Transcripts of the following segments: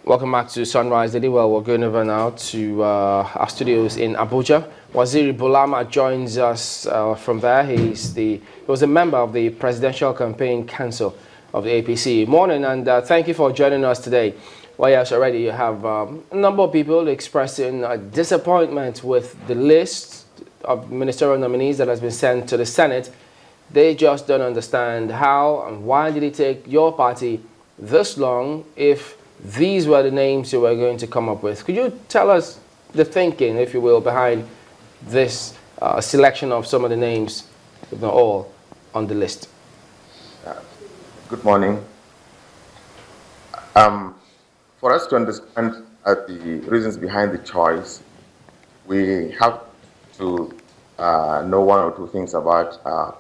Welcome back to Sunrise Daily. Well, we're going over now to our studios in Abuja. Waziri Bulama joins us from there. He was a member of the Presidential Campaign Council of the APC. Morning, and thank you for joining us today. Well, yes, already you have a number of people expressing disappointment with the list of ministerial nominees that has been sent to the Senate. They just don't understand how and why did it take your party this long if these were the names you were going to come up with. Could you tell us the thinking, if you will, behind this selection of some of the names, if not all, on the list? Good morning. For us to understand the reasons behind the choice, we have to know one or two things about our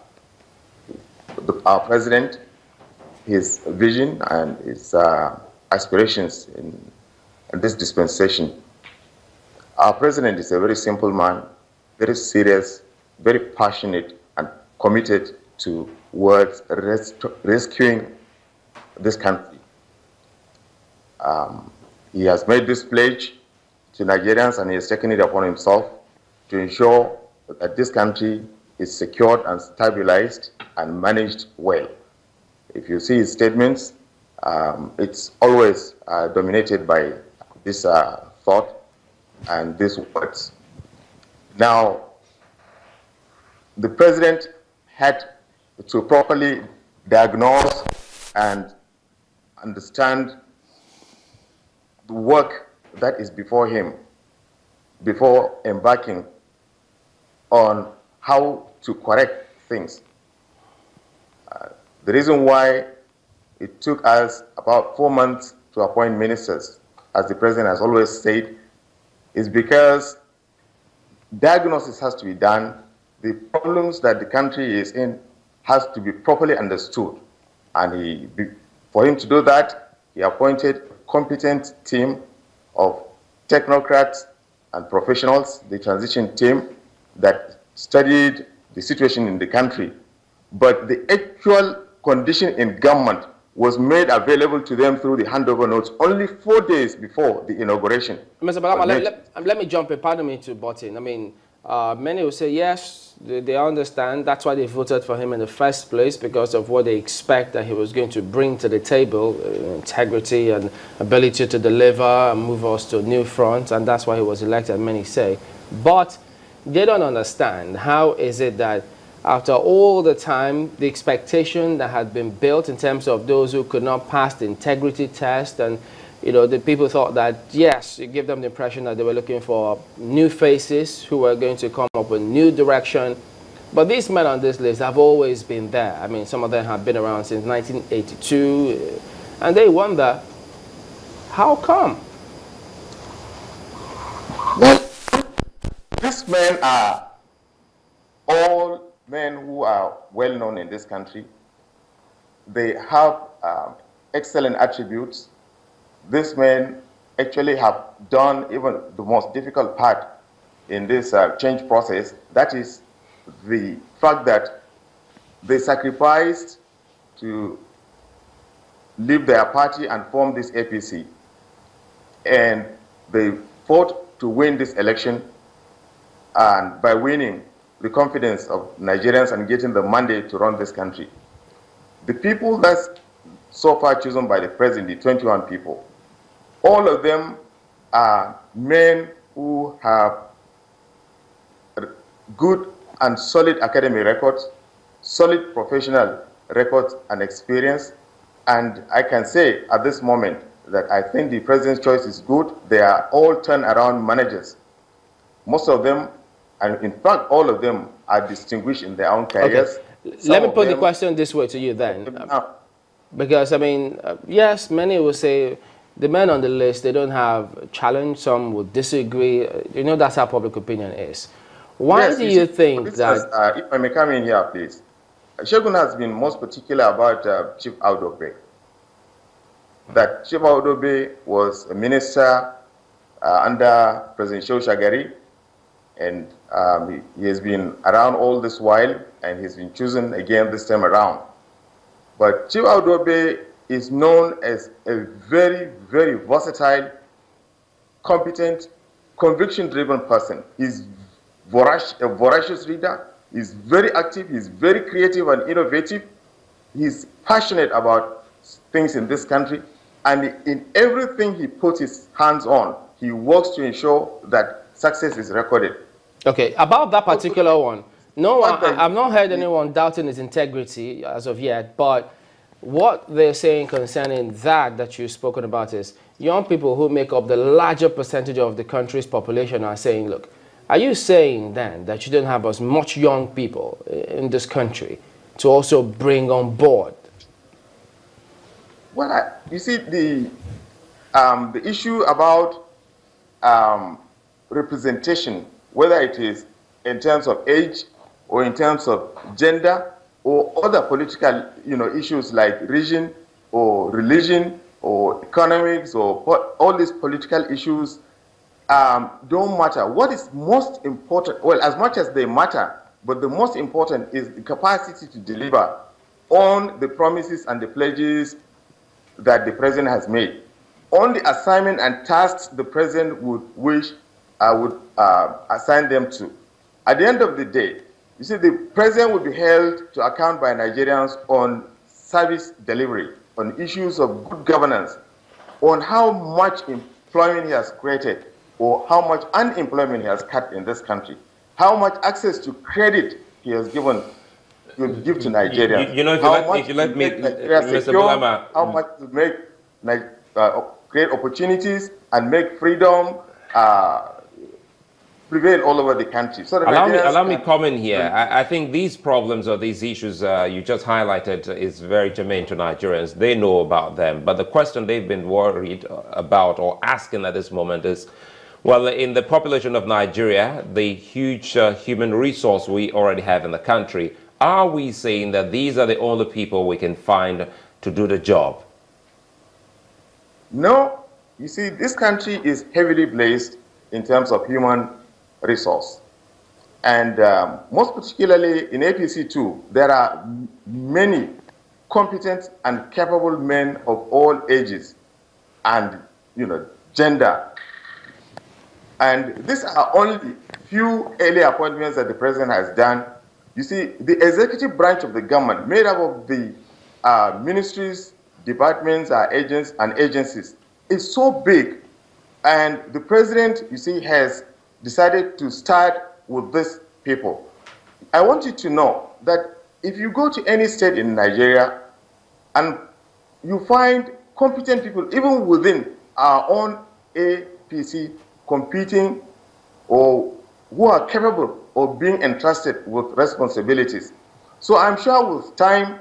president, his vision, and his aspirations in this dispensation. Our president is a very simple man, very serious, very passionate, and committed towards rescuing this country. He has made this pledge to Nigerians, and he has taken it upon himself to ensure that this country is secured and stabilized and managed well. If you see his statements, it's always dominated by this thought and these words. Now, the president had to properly diagnose and understand the work that is before him before embarking on how to correct things. The reason why it took us about 4 months to appoint ministers, as the president has always said, is because diagnosis has to be done. The problems that the country is in has to be properly understood. And for him to do that, he appointed a competent team of technocrats and professionals, the transition team that studied the situation in the country. But the actual condition in government was made available to them through the handover notes only 4 days before the inauguration. Mr. Bulama, let me jump in. Pardon me to butt in. I mean, many will say, yes, they understand. That's why they voted for him in the first place, because of what they expect that he was going to bring to the table, integrity and ability to deliver and move us to a new front. And that's why he was elected, many say. But they don't understand how is it that after all the time, the expectation that had been built in terms of those who could not pass the integrity test, and the people thought that, yes, you give them the impression that they were looking for new faces who were going to come up with new direction. But these men on this list have always been there. I mean, some of them have been around since 1982, and they wonder, how come? Well, these men are all men who are well known in this country. They have excellent attributes. These men actually have done even the most difficult part in this change process. That is the fact that they sacrificed to leave their party and form this APC. And they fought to win this election, and by winning the confidence of Nigerians and getting the mandate to run this country. The people that's so far chosen by the president, the 21 people, all of them are men who have good and solid academic records, solid professional records and experience. And I can say at this moment that I think the president's choice is good. They are all turnaround managers. Most of them, and in fact, all of them are distinguished in their own careers. Okay. Let me put the question this way to you then. Because, I mean, yes, many will say the men on the list, they don't have challenge. Some would disagree. That's how public opinion is. Why do you think that... if I may come in here, please. Shegun has been most particular about Chief Audobe. That Chief Audobe was a minister under President Shehu Shagari, and he has been around all this while, and he's been chosen again this time around. But Chief Audobe is known as a very, very versatile, competent, conviction-driven person. He's a voracious reader. He's very active. He's very creative and innovative. He's passionate about things in this country. And in everything he puts his hands on, he works to ensure that success is recorded. Okay, about that particular one, no one, I've not heard anyone doubting his integrity as of yet, but what they're saying concerning that you've spoken about is young people who make up the larger percentage of the country's population are saying, look, are you saying then that you don't have as much young people in this country to also bring on board? Well, you see, the issue about representation, whether it is in terms of age or in terms of gender or other political, issues like region or religion or economics or all these political issues don't matter. What is most important, well, as much as they matter, but the most important is the capacity to deliver on the promises and the pledges that the president has made, on the assignment and tasks the president would assign them to. At the end of the day, you see, the president will be held to account by Nigerians on service delivery, on issues of good governance, on how much employment he has created or how much unemployment he has cut in this country, how much access to credit he has given to Nigerians. If you let me, Mr. Bulama, how much to make create opportunities and make freedom prevail all over the country. So allow me comment here. I think these problems or these issues you just highlighted is very germane to Nigerians. They know about them. But the question they've been worried about or asking at this moment is, well, in the population of Nigeria, the huge human resource we already have in the country, are we saying that these are the only people we can find to do the job? No. You see, this country is heavily blessed in terms of human resource. And most particularly in APC2, there are many competent and capable men of all ages and, gender. And these are only few early appointments that the president has done. You see, the executive branch of the government, made up of the ministries, departments, agents, and agencies, is so big. And the president, you see, has decided to start with these people. I want you to know that if you go to any state in Nigeria and you find competent people, even within our own APC, competing or who are capable of being entrusted with responsibilities. So I'm sure with time,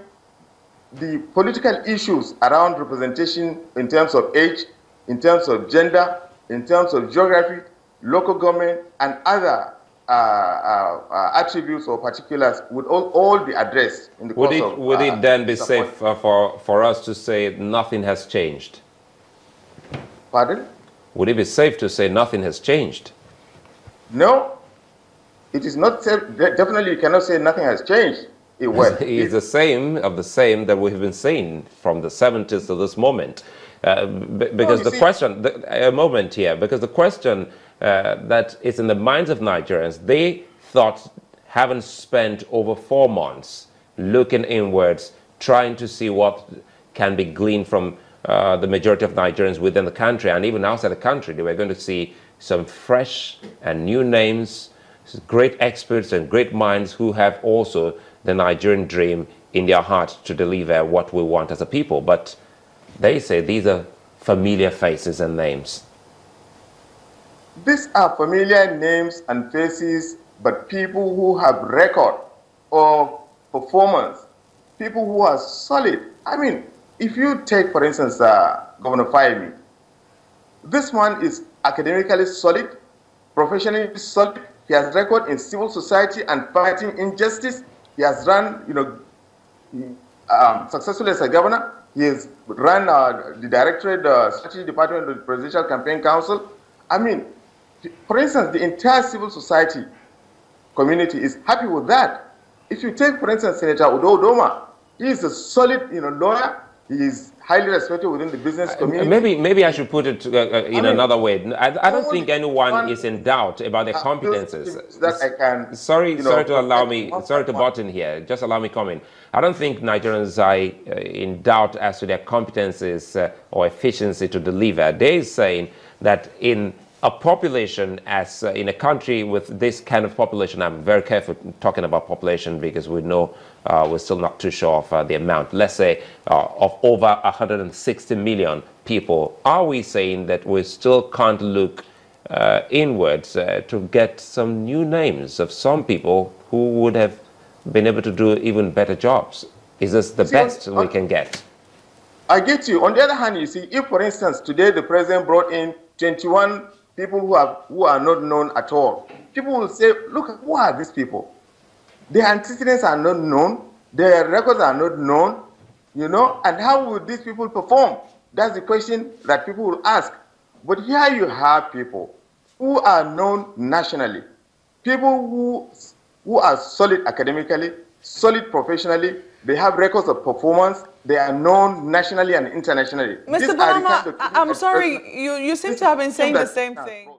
the political issues around representation in terms of age, in terms of gender, in terms of geography, local government, and other attributes or particulars would all be addressed in the course of... Would it then be safe for us to say nothing has changed? Pardon? Would it be safe to say nothing has changed? No, it is not safe. Definitely you cannot say nothing has changed. It's the same that we have been saying from the 70s to this moment. Because the question, a moment here, because the question that is in the minds of Nigerians, they thought, having spent over 4 months looking inwards, trying to see what can be gleaned from the majority of Nigerians within the country and even outside the country, they were going to see some fresh and new names, great experts and great minds who have also the Nigerian dream in their heart to deliver what we want as a people. But they say these are familiar faces and names. These are familiar names and faces, but people who have record of performance, people who are solid. I mean, if you take, for instance, Governor Fayemi, this man is academically solid, professionally solid. He has record in civil society and fighting injustice. He has run, successfully as a governor. He has run the Directorate Strategy Department of the Presidential Campaign Council. I mean, for instance, the entire civil society community is happy with that. If you take, for instance, Senator Udo Udoma, he is a solid, lawyer. He highly respected within the business community. Maybe I should put it in another way. I don't think anyone is in doubt about their competences. That I can, sorry to allow me, sorry to butt in here. Just allow me comment. I don't think Nigerians are in doubt as to their competences or efficiency to deliver. They are saying that in a population, as in a country with this kind of population, I'm very careful talking about population because we know we're still not too sure of the amount. Let's say of over 160 million people. Are we saying that we still can't look inwards to get some new names of some people who would have been able to do even better jobs? Is this the best we can get? I get you. On the other hand, you see, if, for instance, today the president brought in 21 people who are not known at all, people will say, look, who are these people? Their antecedents are not known, their records are not known, you know, and how would these people perform? That's the question that people will ask. But here you have people who are known nationally, people who are solid academically, solid professionally, they have records of performance, they are known nationally and internationally. Mr. Bulama, I'm sorry, you seem to have been saying the same thing.